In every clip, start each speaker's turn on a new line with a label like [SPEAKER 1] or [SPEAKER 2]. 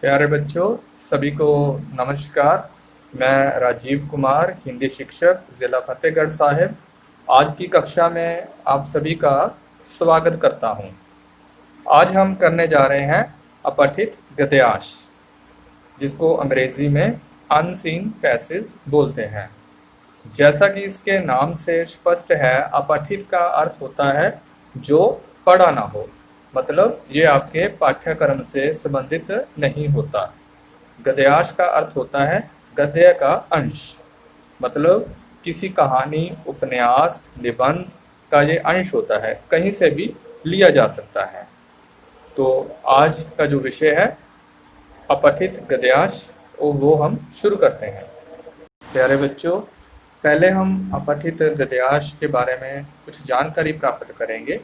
[SPEAKER 1] प्यारे बच्चों, सभी को नमस्कार। मैं राजीव कुमार, हिंदी शिक्षक, ज़िला फतेहगढ़ साहिब। आज की कक्षा में आप सभी का स्वागत करता हूं। आज हम करने जा रहे हैं अपठित गद्यांश, जिसको अंग्रेजी में अनसीन पैसेज बोलते हैं। जैसा कि इसके नाम से स्पष्ट है, अपठित का अर्थ होता है जो पढ़ा ना हो, मतलब ये आपके पाठ्यक्रम से संबंधित नहीं होता। गद्यांश का अर्थ होता है गद्य का अंश, मतलब किसी कहानी, उपन्यास, निबंध का ये अंश होता है, कहीं से भी लिया जा सकता है। तो आज का जो विषय है अपठित गद्यांश, वो हम शुरू करते हैं। प्यारे बच्चों, पहले हम अपठित गद्यांश के बारे में कुछ जानकारी प्राप्त करेंगे।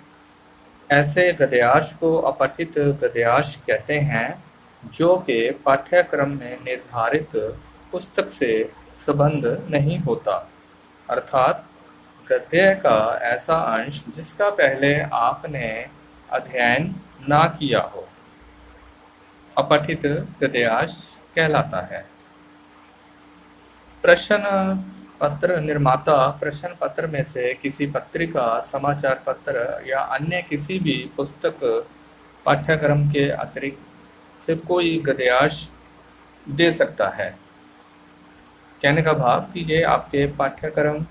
[SPEAKER 1] ऐसे गद्यांश को अपठित गद्यांश कहते हैं जो कि पाठ्यक्रम में निर्धारित पुस्तक से संबंध नहीं होता, अर्थात गद्य का ऐसा अंश जिसका पहले आपने अध्ययन ना किया हो, अपठित गद्यांश कहलाता है। प्रश्न पत्र निर्माता प्रश्न पत्र में से किसी पत्रिका, समाचार पत्र या अन्य किसी भी पुस्तक पाठ्यक्रम के अतिरिक्त से कोई गद्यांश दे सकता है। कहने का भाव कि ये आपके पाठ्यक्रम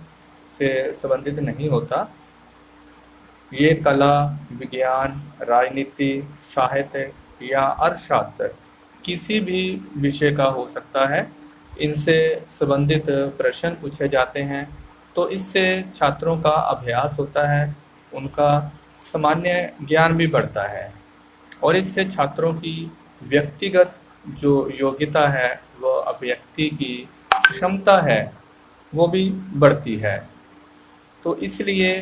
[SPEAKER 1] से संबंधित नहीं होता। ये कला, विज्ञान, राजनीति, साहित्य या अर्थशास्त्र किसी भी विषय का हो सकता है। इनसे संबंधित प्रश्न पूछे जाते हैं, तो इससे छात्रों का अभ्यास होता है, उनका सामान्य ज्ञान भी बढ़ता है और इससे छात्रों की व्यक्तिगत जो योग्यता है, वह अभिव्यक्ति की क्षमता है, वो भी बढ़ती है। तो इसलिए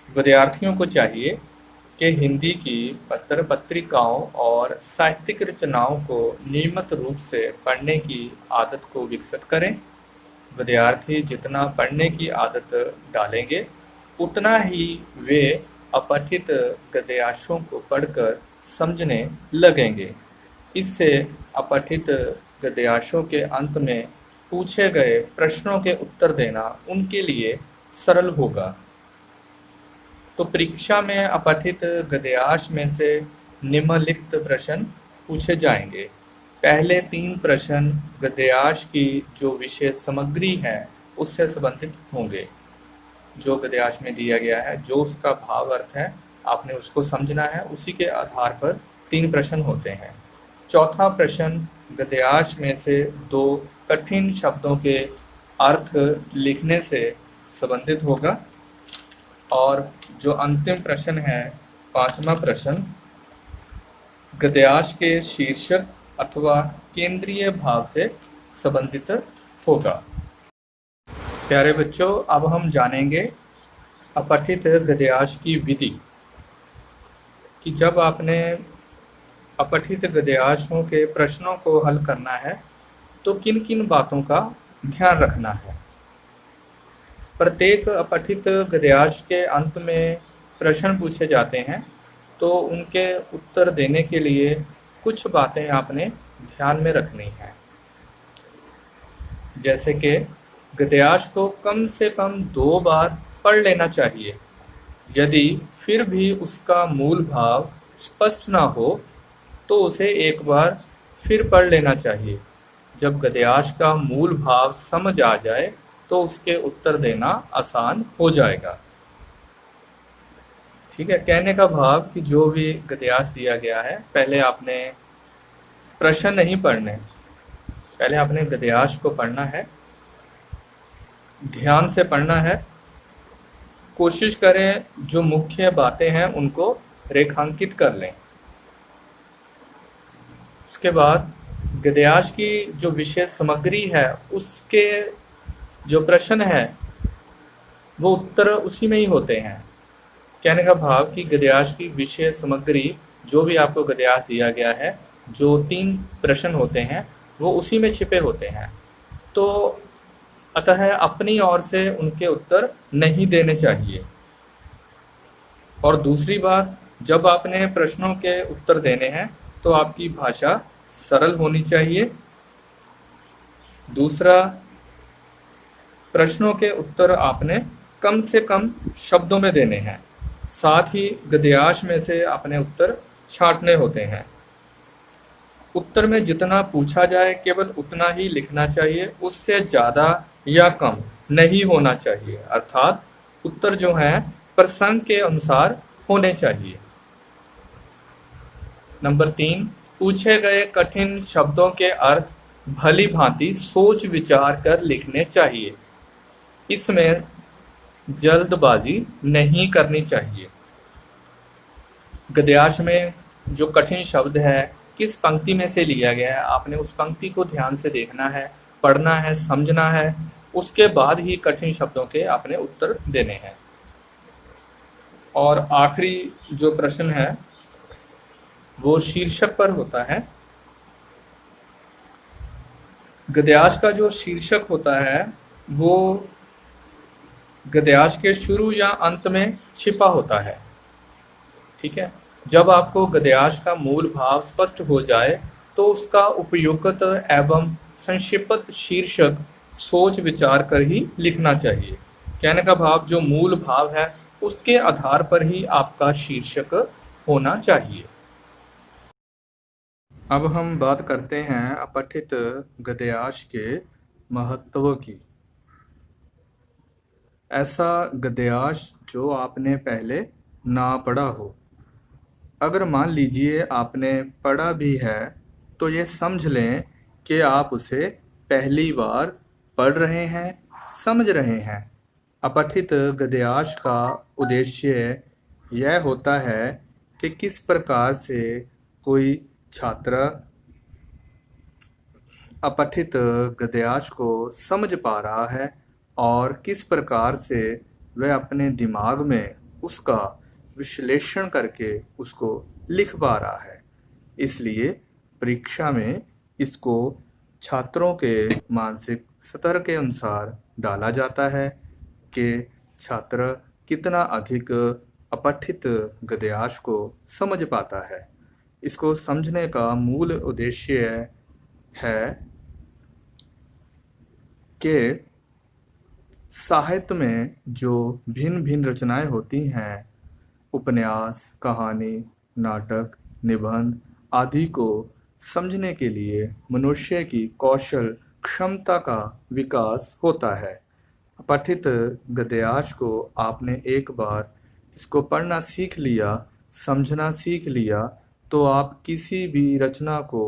[SPEAKER 1] विद्यार्थियों को चाहिए कि हिंदी की पत्र पत्रिकाओं और साहित्यिक रचनाओं को नियमित रूप से पढ़ने की आदत को विकसित करें। विद्यार्थी जितना पढ़ने की आदत डालेंगे, उतना ही वे अपठित गद्यांशों को पढ़कर समझने लगेंगे। इससे अपठित गद्यांशों के अंत में पूछे गए प्रश्नों के उत्तर देना उनके लिए सरल होगा। तो परीक्षा में अपठित गद्यांश में से निम्नलिखित प्रश्न पूछे जाएंगे। पहले 3 प्रश्न गद्यांश की जो विषय सामग्री है उससे संबंधित होंगे। जो गद्यांश में दिया गया है, जो उसका भाव अर्थ है, आपने उसको समझना है। उसी के आधार पर 3 प्रश्न होते हैं। चौथा प्रश्न गद्यांश में से 2 कठिन शब्दों के अर्थ लिखने से संबंधित होगा। और जो अंतिम प्रश्न है, 5वां प्रश्न, गद्यांश के शीर्षक अथवा केंद्रीय भाव से संबंधित होगा। प्यारे बच्चों, अब हम जानेंगे अपठित गद्यांश की विधि, कि जब आपने अपठित गद्यांशों के प्रश्नों को हल करना है तो किन किन बातों का ध्यान रखना है। प्रत्येक अपठित गद्यांश के अंत में प्रश्न पूछे जाते हैं, तो उनके उत्तर देने के लिए कुछ बातें आपने ध्यान में रखनी है। जैसे कि गद्यांश को कम से कम 2 बार पढ़ लेना चाहिए। यदि फिर भी उसका मूल भाव स्पष्ट ना हो तो उसे एक बार फिर पढ़ लेना चाहिए। जब गद्यांश का मूल भाव समझ आ जाए तो उसके उत्तर देना आसान हो जाएगा। ठीक है। कहने का भाव कि जो भी गद्यांश दिया गया है, पहले आपने प्रश्न नहीं पढ़ने, पहले आपने गद्यांश को पढ़ना है, ध्यान से पढ़ना है। कोशिश करें जो मुख्य बातें हैं उनको रेखांकित कर लें। उसके बाद गद्यांश की जो विषय सामग्री है, उसके जो प्रश्न है वो उत्तर उसी में ही होते हैं। कहने का भाव कि गद्यांश की विषय सामग्री, जो भी आपको गद्यांश दिया गया है, जो 3 प्रश्न होते हैं, वो उसी में छिपे होते हैं। तो अतः अपनी ओर से उनके उत्तर नहीं देने चाहिए। और दूसरी बात, जब आपने प्रश्नों के उत्तर देने हैं तो आपकी भाषा सरल होनी चाहिए। दूसरा, प्रश्नों के उत्तर आपने कम से कम शब्दों में देने हैं। साथ ही गद्यांश में से अपने उत्तर छांटने होते हैं। उत्तर में जितना पूछा जाए केवल उतना ही लिखना चाहिए, उससे ज़्यादा या कम नहीं होना चाहिए। अर्थात उत्तर जो हैं प्रसंग के अनुसार होने चाहिए। नंबर 3, पूछे गए कठिन शब्दों के अर्थ भली भांति सोच विचार कर लिखने चाहिए। इसमें जल्दबाजी नहीं करनी चाहिए। गद्यांश में जो कठिन शब्द है किस पंक्ति में से लिया गया है, आपने उस पंक्ति को ध्यान से देखना है, पढ़ना है, समझना है। उसके बाद ही कठिन शब्दों के आपने उत्तर देने हैं। और आखिरी जो प्रश्न है वो शीर्षक पर होता है। गद्यांश का जो शीर्षक होता है वो गद्यांश के शुरू या अंत में छिपा होता है। ठीक है, जब आपको गद्यांश का मूल भाव स्पष्ट हो जाए तो उसका उपयुक्त एवं संक्षिप्त शीर्षक सोच विचार कर ही लिखना चाहिए। कहने का भाव जो मूल भाव है उसके आधार पर ही आपका शीर्षक होना चाहिए। अब हम बात करते हैं अपठित गद्यांश के महत्व की। ऐसा गद्यांश जो आपने पहले ना पढ़ा हो। अगर मान लीजिए आपने पढ़ा भी है तो ये समझ लें कि आप उसे पहली बार पढ़ रहे हैं, समझ रहे हैं। अपठित गद्यांश का उद्देश्य यह होता है कि किस प्रकार से कोई छात्र अपठित गद्यांश को समझ पा रहा है और किस प्रकार से वह अपने दिमाग में उसका विश्लेषण करके उसको लिख पा रहा है। इसलिए परीक्षा में इसको छात्रों के मानसिक स्तर के अनुसार डाला जाता है कि छात्र कितना अधिक अपठित गद्यांश को समझ पाता है। इसको समझने का मूल उद्देश्य है कि साहित्य में जो भिन्न भिन्न रचनाएं होती हैं, उपन्यास, कहानी, नाटक, निबंध आदि को समझने के लिए मनुष्य की कौशल क्षमता का विकास होता है। अपठित गद्यांश को आपने एक बार इसको पढ़ना सीख लिया, समझना सीख लिया तो आप किसी भी रचना को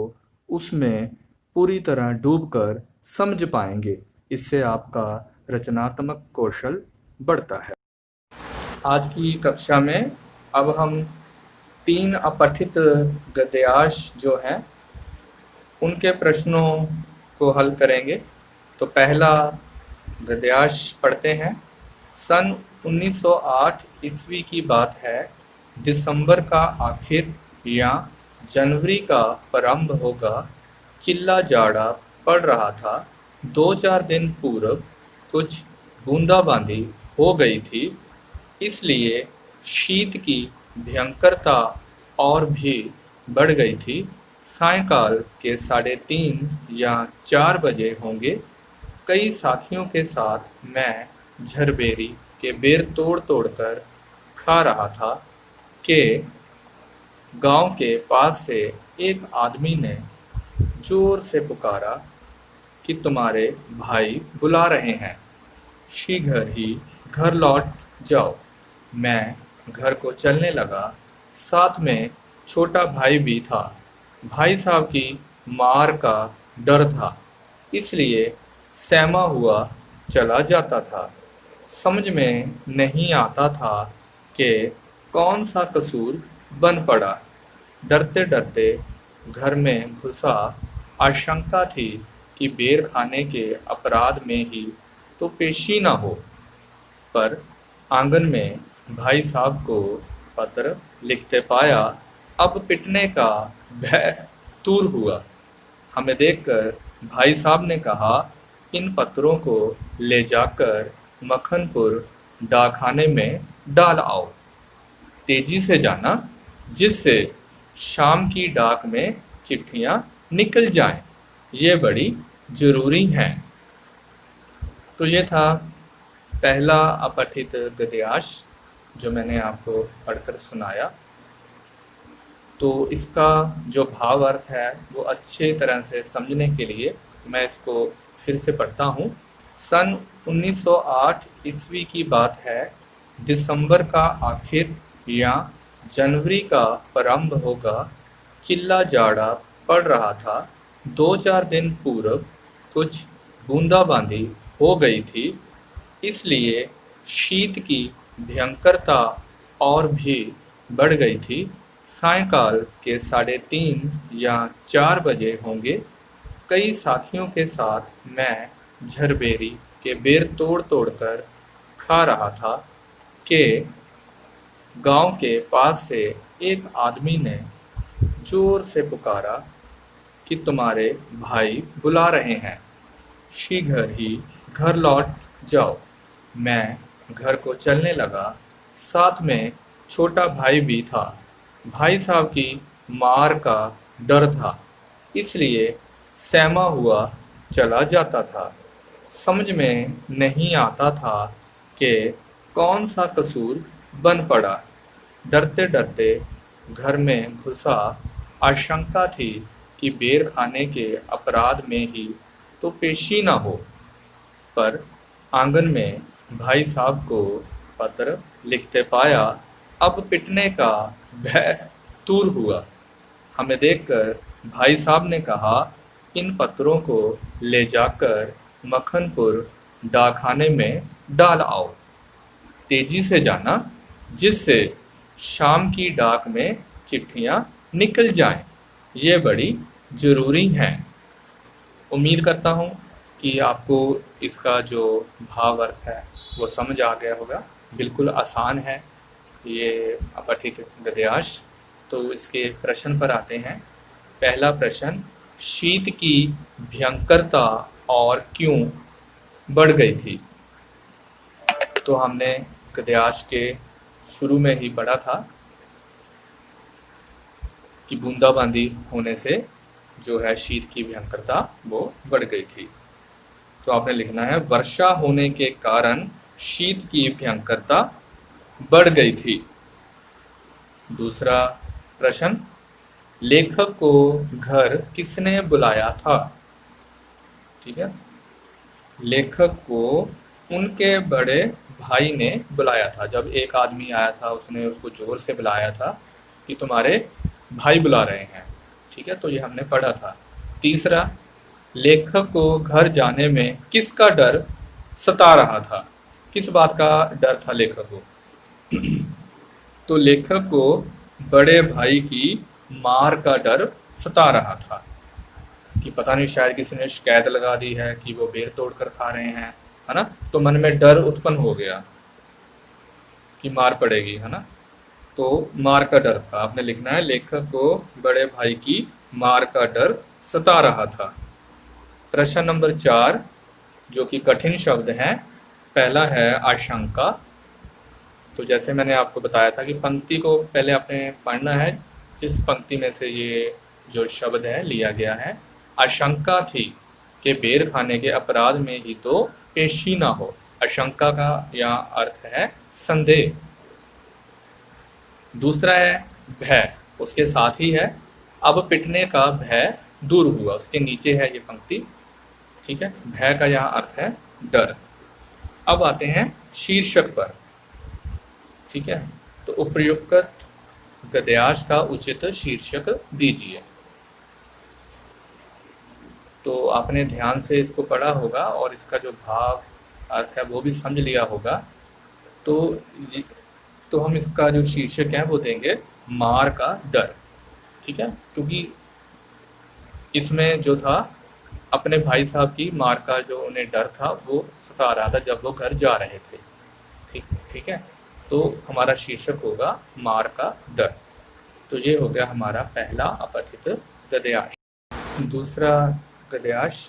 [SPEAKER 1] उसमें पूरी तरह डूबकर समझ पाएंगे। इससे आपका रचनात्मक कौशल बढ़ता है। आज की कक्षा में अब हम 3 अपठित गद्यांश जो हैं उनके प्रश्नों को हल करेंगे। तो पहला गद्यांश पढ़ते हैं। सन 1908 ईस्वी की बात है। दिसंबर का आखिर या जनवरी का प्रारंभ होगा। चिल्ला जाड़ा पड़ रहा था। 2-4 दिन पूर्व कुछ बूंदाबांदी हो गई थी, इसलिए शीत की भयंकरता और भी बढ़ गई थी। सायंकाल के 3:30 या 4 बजे होंगे। कई साथियों के साथ मैं झरबेरी के बेर तोड़ तोड़ कर खा रहा था कि गांव के पास से एक आदमी ने जोर से पुकारा कि तुम्हारे भाई बुला रहे हैं, शीघ्र ही घर लौट जाओ। मैं घर को चलने लगा। साथ में छोटा भाई भी था। भाई साहब की मार का डर था, इसलिए सहमा हुआ चला जाता था। समझ में नहीं आता था कि कौन सा कसूर बन पड़ा। डरते डरते घर में घुसा। आशंका थी कि बेर खाने के अपराध में ही तो पेशी न हो। पर आंगन में भाई साहब को पत्र लिखते पाया। अब पिटने का भय दूर हुआ। हमें देखकर भाई साहब ने कहा, इन पत्रों को ले जाकर मक्खनपुर डाकखाने में डाल आओ। तेजी से जाना, जिससे शाम की डाक में चिट्ठियां निकल जाएं, ये बड़ी जरूरी हैं। तो ये था पहला अपठित गद्यांश जो मैंने आपको पढ़कर सुनाया। तो इसका जो भाव अर्थ है वो अच्छे तरह से समझने के लिए मैं इसको फिर से पढ़ता हूँ। सन 1908 ईस्वी की बात है। दिसंबर का आखिर या जनवरी का प्रारंभ होगा। चिल्ला जाड़ा पड़ रहा था। 2-4 दिन पूर्व कुछ बूंदाबांदी हो गई थी, इसलिए शीत की भयंकरता और भी बढ़ गई थी। सायंकाल के 3:30 या 4 बजे होंगे। कई साथियों के साथ मैं झरबेरी के बेर तोड़ तोड़ कर खा रहा था कि गांव के पास से एक आदमी ने जोर से पुकारा कि तुम्हारे भाई बुला रहे हैं, शीघ्र ही घर लौट जाओ। मैं घर को चलने लगा। साथ में छोटा भाई भी था। भाई साहब की मार का डर था, इसलिए सहमा हुआ चला जाता था। समझ में नहीं आता था कि कौन सा कसूर बन पड़ा। डरते डरते घर में घुसा। आशंका थी कि बेर खाने के अपराध में ही तो पेशी न हो। पर आंगन में भाई साहब को पत्र लिखते पाया। अब पिटने का भय दूर हुआ। हमें देखकर भाई साहब ने कहा, इन पत्रों को ले जाकर मक्खनपुर डाकखाने में डाल आओ। तेजी से जाना, जिससे शाम की डाक में चिट्ठियां निकल जाएं, ये बड़ी जरूरी हैं। उम्मीद करता हूँ कि आपको इसका जो भाव अर्थ है वो समझ आ गया होगा। बिल्कुल आसान है ये अपठित गद्यांश। तो इसके प्रश्न पर आते हैं। पहला प्रश्न, शीत की भयंकरता और क्यों बढ़ गई थी। तो हमने गद्यांश के शुरू में ही पढ़ा था कि बूंदाबांदी होने से जो है शीत की भयंकरता वो बढ़ गई थी। तो आपने लिखना है, वर्षा होने के कारण शीत की भयंकरता बढ़ गई थी। दूसरा प्रश्न, लेखक को घर किसने बुलाया था। ठीक है, लेखक को उनके बड़े भाई ने बुलाया था। जब एक आदमी आया था उसने उसको जोर से बुलाया था कि तुम्हारे भाई बुला रहे हैं। ठीक है, तो ये हमने पढ़ा था। तीसरा, लेखक को घर जाने में किसका डर सता रहा था। किस बात का डर था लेखक को। तो लेखक को बड़े भाई की मार का डर सता रहा था कि पता नहीं शायद किसी ने शिकायत लगा दी है कि वो बेर तोड़ कर खा रहे हैं, है ना। तो मन में डर उत्पन्न हो गया कि मार पड़ेगी, है ना। तो मार का डर था। आपने लिखना है, लेखक को बड़े भाई की मार का डर सता रहा था। प्रश्न नंबर 4 जो कि कठिन शब्द है। पहला है आशंका। तो जैसे मैंने आपको बताया था कि पंक्ति को पहले आपने पढ़ना है, जिस पंक्ति में से ये जो शब्द है लिया गया है। आशंका थी कि बेर खाने के अपराध में ही तो पेशी ना हो। आशंका का यहाँ अर्थ है संदेह। दूसरा है भय, उसके साथ ही है। अब पिटने का भय दूर हुआ, उसके नीचे है ये पंक्ति। ठीक है, भय का यहाँ अर्थ है डर। अब आते हैं शीर्षक पर। ठीक है, तो उपर्युक्त गद्यांश का उचित शीर्षक दीजिए। तो आपने ध्यान से इसको पढ़ा होगा और इसका जो भाव अर्थ है वो भी समझ लिया होगा। तो हम इसका जो शीर्षक है वो देंगे मार का डर। ठीक है, क्योंकि इसमें जो था अपने भाई साहब की मार का जो उन्हें डर था वो सता रहा था जब वो घर जा रहे थे। ठीक है, तो हमारा शीर्षक होगा मार का डर। तो ये हो गया हमारा पहला अपठित गद्यांश। दूसरा गद्यांश,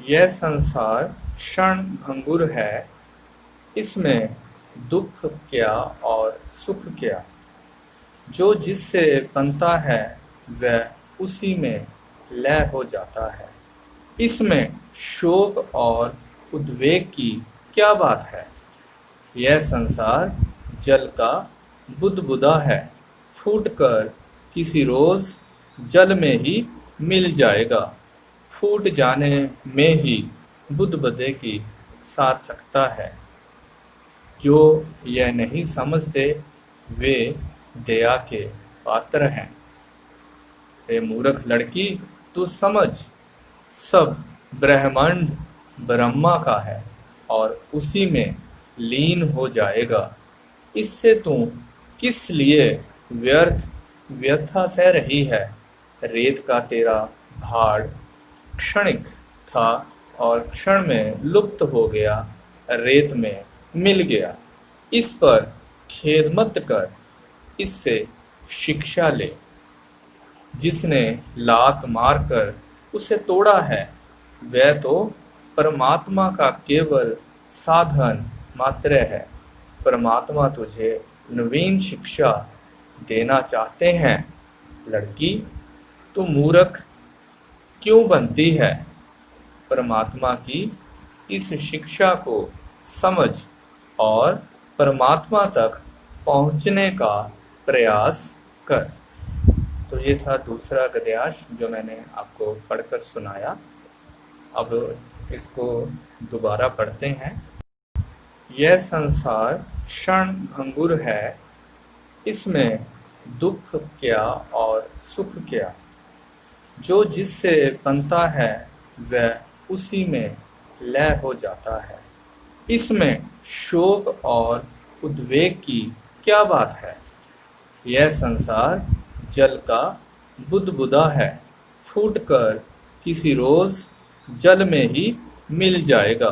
[SPEAKER 1] यह संसार क्षण भंगुर है, इसमें दुख क्या और सुख क्या। जो जिससे बनता है वह उसी में लय हो जाता है। इसमें शोक और उद्वेग की क्या बात है। यह संसार जल का बुदबुदा है, फूटकर किसी रोज जल में ही मिल जाएगा। फूट जाने में ही बुदबुदे की सार्थकता है। जो यह नहीं समझते वे दया के पात्र हैं। रे मूर्ख लड़की, तू समझ, सब ब्रह्मांड ब्रह्मा का है और उसी में लीन हो जाएगा। इससे तू किस लिए व्यर्थ व्यथा सह रही है। रेत का तेरा भाड़ क्षणिक था और क्षण में लुप्त हो गया, रेत में मिल गया। इस पर खेद मत कर, इससे शिक्षा ले। जिसने लात मारकर उसे तोड़ा है वह तो परमात्मा का केवल साधन मात्र है। परमात्मा तुझे नवीन शिक्षा देना चाहते हैं। लड़की, तू मूर्ख क्यों बनती है। परमात्मा की इस शिक्षा को समझ और परमात्मा तक पहुंचने का प्रयास कर। तो ये था दूसरा गद्यांश जो मैंने आपको पढ़कर सुनाया। अब इसको दोबारा पढ़ते हैं। यह संसार क्षण भंगुर है, इसमें दुख क्या और सुख क्या। जो जिससे बनता है वह उसी में लय हो जाता है। इसमें शोक और उद्वेग की क्या बात है। यह संसार जल का बुदबुदा है, फूटकर किसी रोज जल में ही मिल जाएगा।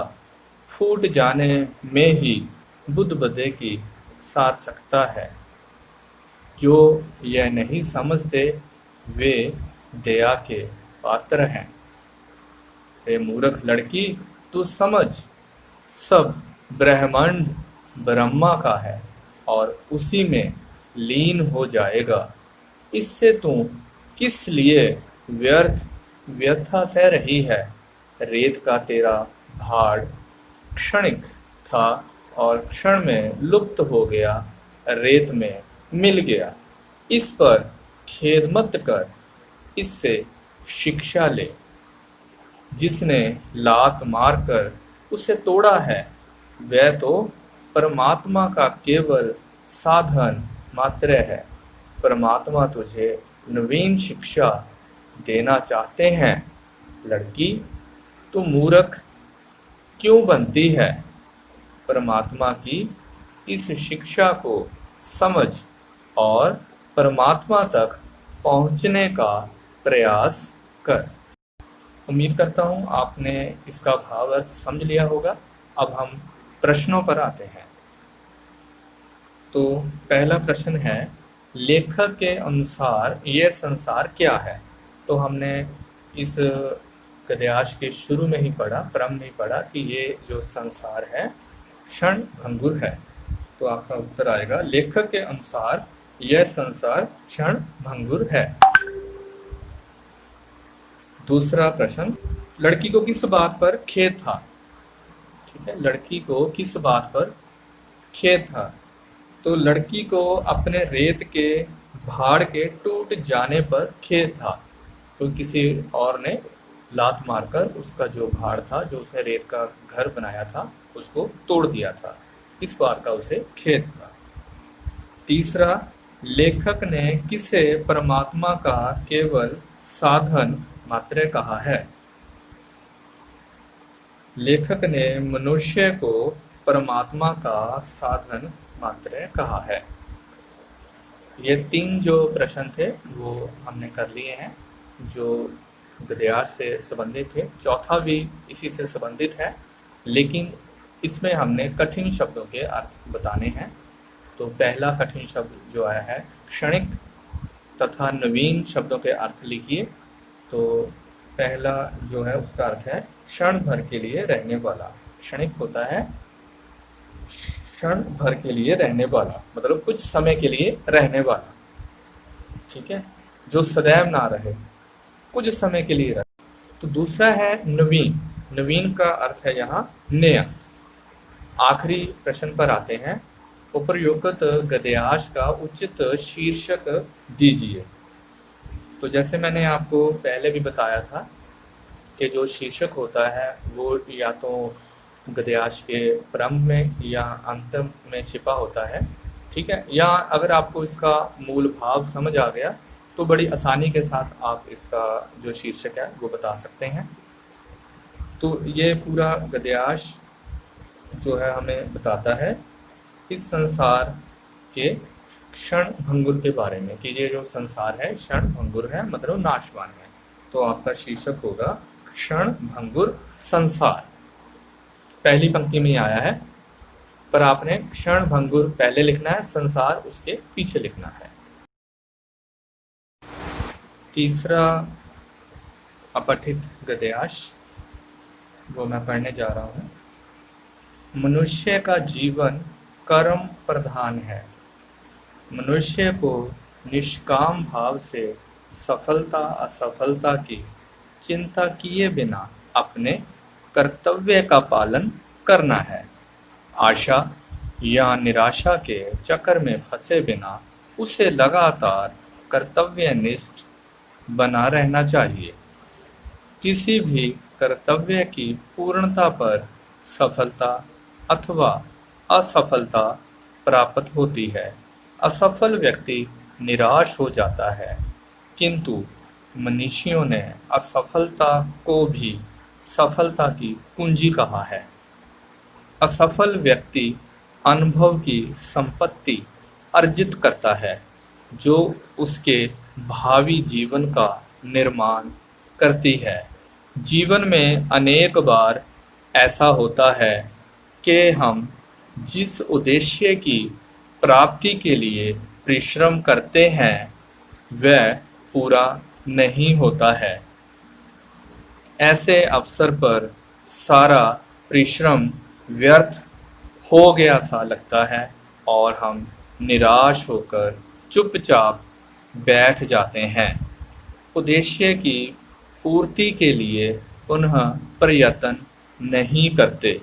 [SPEAKER 1] फूट जाने में ही बुदबुदे की सार्थकता है। जो यह नहीं समझते वे दया के पात्र हैं। रे मूर्ख लड़की, तू समझ, सब ब्रह्मांड ब्रह्मा का है और उसी में लीन हो जाएगा। इससे तू किस लिए व्यर्थ व्यथा सह रही है। रेत का तेरा भाड़ क्षणिक था और क्षण में लुप्त हो गया, रेत में मिल गया। इस पर खेद मत कर, इससे शिक्षा ले। जिसने लात मारकर उसे तोड़ा है वह तो परमात्मा का केवल साधन मात्र है। परमात्मा तुझे नवीन शिक्षा देना चाहते हैं। लड़की, तू मूर्ख क्यों बनती है। परमात्मा की इस शिक्षा को समझ और परमात्मा तक पहुंचने का प्रयास कर। उम्मीद करता हूं आपने इसका भाव अर्थ समझ लिया होगा। अब हम प्रश्नों पर आते हैं। तो पहला प्रश्न है, लेखक के अनुसार यह संसार क्या है। तो हमने इस गद्यांश के शुरू में ही पढ़ा, क्रम में ही पढ़ा कि ये जो संसार है क्षण भंगुर है। तो आपका उत्तर आएगा, लेखक के अनुसार यह संसार क्षण भंगुर है। दूसरा प्रश्न, लड़की को किस बात पर खेद था। ठीक है, लड़की को किस बात पर खेद था। तो लड़की को अपने रेत के भाड़ के टूट जाने पर खेद था। तो किसी और ने लात मारकर उसका जो भाड़ था, जो उसने रेत का घर बनाया था, उसको तोड़ दिया था। इस बात का उसे खेद था। तीसरा, लेखक ने किसे परमात्मा का केवल साधन मात्र कहा है। लेखक ने मनुष्य को परमात्मा का साधन मात्र कहा है। ये तीन जो प्रश्न थे वो हमने कर लिए हैं, जो गद्यांश से संबंधित थे। चौथा भी इसी से संबंधित है, लेकिन इसमें हमने कठिन शब्दों के अर्थ बताने हैं। तो पहला कठिन शब्द जो आया है क्षणिक तथा नवीन शब्दों के अर्थ लिखिए। तो पहला जो है उसका अर्थ है क्षण भर के लिए रहने वाला। क्षणिक होता है क्षण भर के लिए रहने वाला, मतलब कुछ समय के लिए रहने वाला। ठीक है, जो सदैव ना रहे, कुछ समय के लिए रहे। तो दूसरा है नवीन। नवीन का अर्थ है यहाँ नया। आखिरी प्रश्न पर आते हैं। उपर्युक्त गद्यांश का उचित शीर्षक दीजिए। तो जैसे मैंने आपको पहले भी बताया था कि जो शीर्षक होता है वो या तो गद्यांश के प्रारंभ में या अंत में छिपा होता है, ठीक है। या अगर आपको इसका मूल भाव समझ आ गया तो बड़ी आसानी के साथ आप इसका जो शीर्षक है वो बता सकते हैं। तो ये पूरा गद्यांश जो है हमें बताता है इस संसार के क्षण भंगुर के बारे में, कि ये जो संसार है क्षण भंगुर है, मतलब नाशवान है। तो आपका शीर्षक होगा क्षण भंगुर संसार। पहली पंक्ति में आया है, पर आपने क्षण भंगुर पहले लिखना है, संसार उसके पीछे लिखना है। तीसरा अपठित गद्यांश वो मैं पढ़ने जा रहा हूँ। मनुष्य का जीवन कर्म प्रधान है। मनुष्य को निष्काम भाव से सफलता असफलता की चिंता किए बिना अपने कर्तव्य का पालन करना है। आशा या निराशा के चक्कर में फंसे बिना उसे लगातार कर्तव्यनिष्ठ बना रहना चाहिए। किसी भी कर्तव्य की पूर्णता पर सफलता अथवा असफलता प्राप्त होती है। असफल व्यक्ति निराश हो जाता है, किंतु मनीषियों ने असफलता को भी सफलता की कुंजी कहा है। असफल व्यक्ति अनुभव की संपत्ति अर्जित करता है, जो उसके भावी जीवन का निर्माण करती है। जीवन में अनेक बार ऐसा होता है कि हम जिस उद्देश्य की प्राप्ति के लिए परिश्रम करते हैं वह पूरा नहीं होता है। ऐसे अवसर पर सारा परिश्रम व्यर्थ हो गया सा लगता है और हम निराश होकर चुपचाप बैठ जाते हैं। उद्देश्य की पूर्ति के लिए पुनः प्रयत्न नहीं करते।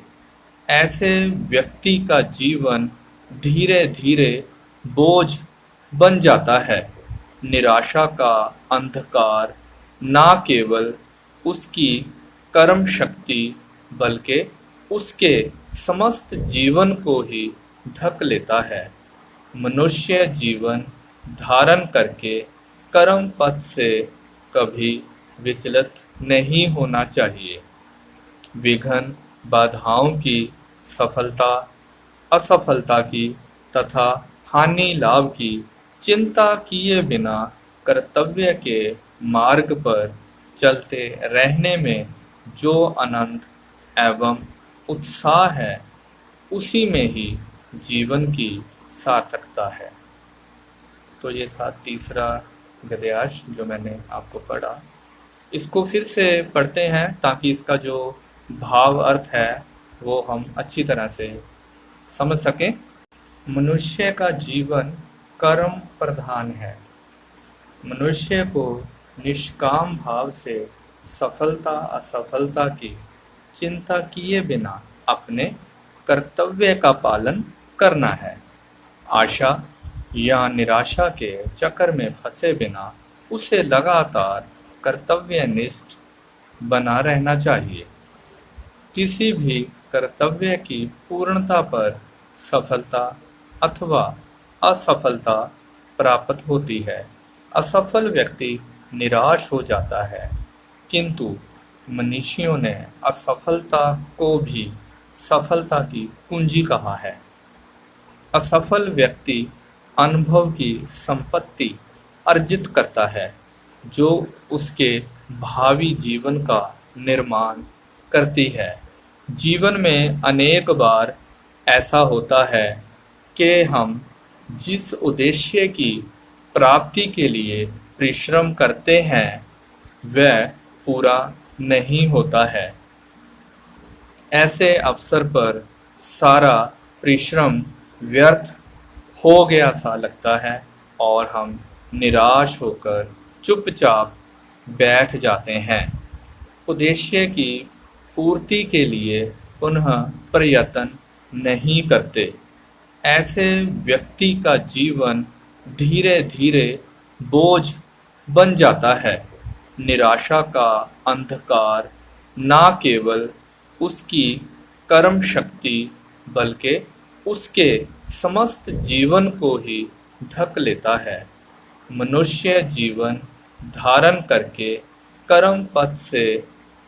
[SPEAKER 1] ऐसे व्यक्ति का जीवन धीरे धीरे बोझ बन जाता है। निराशा का अंधकार न केवल उसकी कर्म शक्ति बल्कि उसके समस्त जीवन को ही ढक लेता है। मनुष्य जीवन धारण करके कर्म पथ से कभी विचलित नहीं होना चाहिए। विघ्न बाधाओं की सफलता असफलता की तथा हानि लाभ की चिंता किए बिना कर्तव्य के मार्ग पर चलते रहने में जो आनंद एवं उत्साह है उसी में ही जीवन की सार्थकता है। तो ये था तीसरा गद्यांश जो मैंने आपको पढ़ा। इसको फिर से पढ़ते हैं ताकि इसका जो भाव अर्थ है वो हम अच्छी तरह से समझ सकें। मनुष्य का जीवन कर्म प्रधान है। मनुष्य को निष्काम भाव से सफलता असफलता की चिंता किए बिना अपने कर्तव्य का पालन करना है। आशा या निराशा के चक्कर में फंसे बिना उसे लगातार कर्तव्यनिष्ठ बना रहना चाहिए। किसी भी कर्तव्य की पूर्णता पर सफलता अथवा असफलता प्राप्त होती है। असफल व्यक्ति निराश हो जाता है, किंतु मनीषियों ने असफलता को भी सफलता की कुंजी कहा है। असफल व्यक्ति अनुभव की संपत्ति अर्जित करता है, जो उसके भावी जीवन का निर्माण करती है। जीवन में अनेक बार ऐसा होता है कि हम जिस उद्देश्य की प्राप्ति के लिए परिश्रम करते हैं वह पूरा नहीं होता है। ऐसे अवसर पर सारा परिश्रम व्यर्थ हो गया सा लगता है और हम निराश होकर चुपचाप बैठ जाते हैं, उद्देश्य की पूर्ति के लिए पुनः प्रयत्न नहीं करते। ऐसे व्यक्ति का जीवन धीरे धीरे बोझ बन जाता है। निराशा का अंधकार न केवल उसकी कर्म शक्ति बल्कि उसके समस्त जीवन को ही ढक लेता है। मनुष्य जीवन धारण करके कर्म पथ से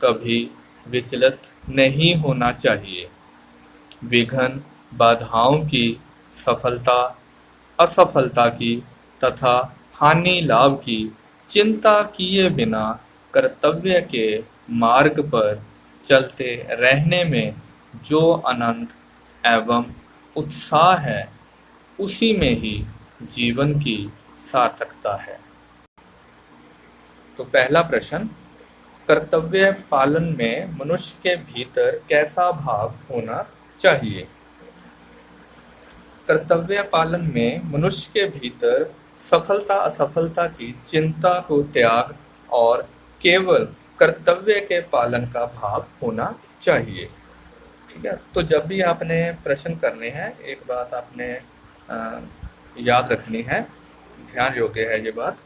[SPEAKER 1] कभी विचलित नहीं होना चाहिए। विघ्न बाधाओं की, सफलता असफलता की तथा हानि लाभ की चिंता किए बिना कर्तव्य के मार्ग पर चलते रहने में जो आनंद एवं उत्साह है, उसी में ही जीवन की सार्थकता है। तो पहला प्रश्न, कर्तव्य पालन में मनुष्य के भीतर कैसा भाव होना चाहिए? कर्तव्य पालन में मनुष्य के भीतर सफलता असफलता की चिंता को त्याग और केवल कर्तव्य के पालन का भाव होना चाहिए। ठीक है, तो जब भी आपने प्रश्न करने हैं, एक बात आपने याद रखनी है, ध्यान योग्य है ये बात,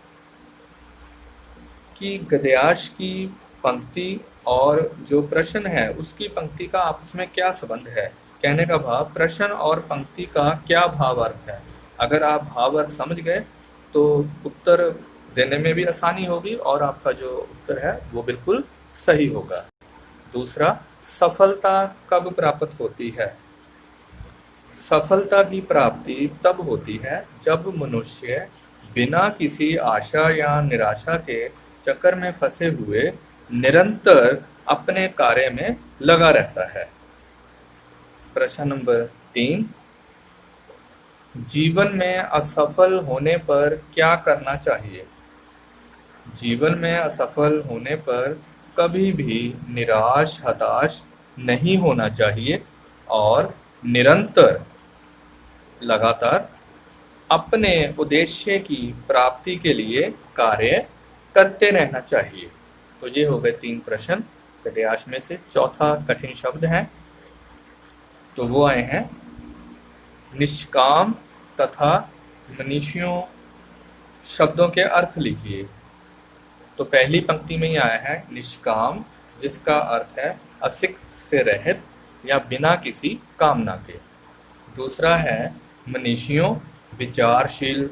[SPEAKER 1] कि गद्यांश की पंक्ति और जो प्रश्न है उसकी पंक्ति का आपस में क्या संबंध है। कहने का भाव, प्रश्न और पंक्ति का क्या भाव अर्थ है। अगर आप भाव अर्थ समझ गए तो उत्तर देने में भी आसानी होगी और आपका जो उत्तर है वो बिल्कुल सही होगा। दूसरा, सफलता कब प्राप्त होती है? सफलता की प्राप्ति तब होती है जब मनुष्य बिना किसी आशा या निराशा के चक्कर में फंसे हुए निरंतर अपने कार्य में लगा रहता है। प्रश्न नंबर 3, जीवन में असफल होने पर क्या करना चाहिए? जीवन में असफल होने पर कभी भी निराश हताश नहीं होना चाहिए और निरंतर लगातार अपने उद्देश्य की प्राप्ति के लिए कार्य करते रहना चाहिए। तो ये हो गए 3 प्रश्न गद्यांश में से। चौथा कठिन शब्द है, तो वो आए हैं निष्काम तथा मनीषियों। शब्दों के अर्थ लिखिए। तो पहली पंक्ति में ही आया है निष्काम, जिसका अर्थ है असिक्त से रहित या बिना किसी कामना के। दूसरा है मनीषियों, विचारशील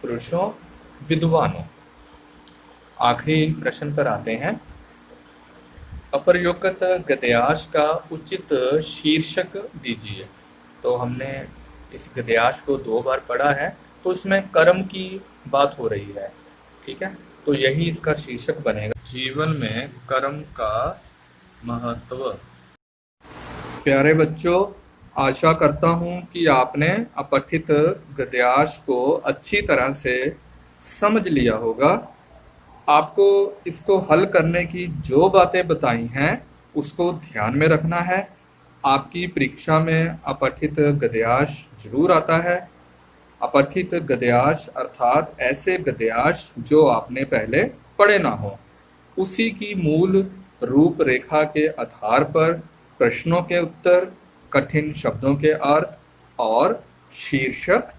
[SPEAKER 1] पुरुषों, विद्वानों। आखिरी प्रश्न पर आते हैं, अप्रयुक्त गद्यांश का उचित शीर्षक दीजिए। तो हमने इस गद्यांश को 2 बार पढ़ा है, तो इसमें कर्म की बात हो रही है। ठीक है, तो यही इसका शीर्षक बनेगा, जीवन में कर्म का महत्व। प्यारे बच्चों, आशा करता हूं कि आपने अपठित गद्यांश को अच्छी तरह से समझ लिया होगा। आपको इसको हल करने की जो बातें बताई हैं उसको ध्यान में रखना है। आपकी परीक्षा में अपठित गद्यांश जरूर आता है। अपठित गद्यांश अर्थात ऐसे गद्यांश जो आपने पहले पढ़े ना हो, उसी की मूल रूपरेखा के आधार पर प्रश्नों के उत्तर, कठिन शब्दों के अर्थ और शीर्षक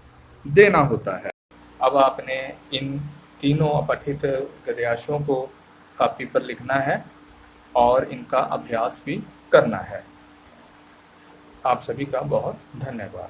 [SPEAKER 1] देना होता है। अब आपने इन तीनों अपठित गद्यांशों को कॉपी पर लिखना है और इनका अभ्यास भी करना है। आप सभी का बहुत धन्यवाद।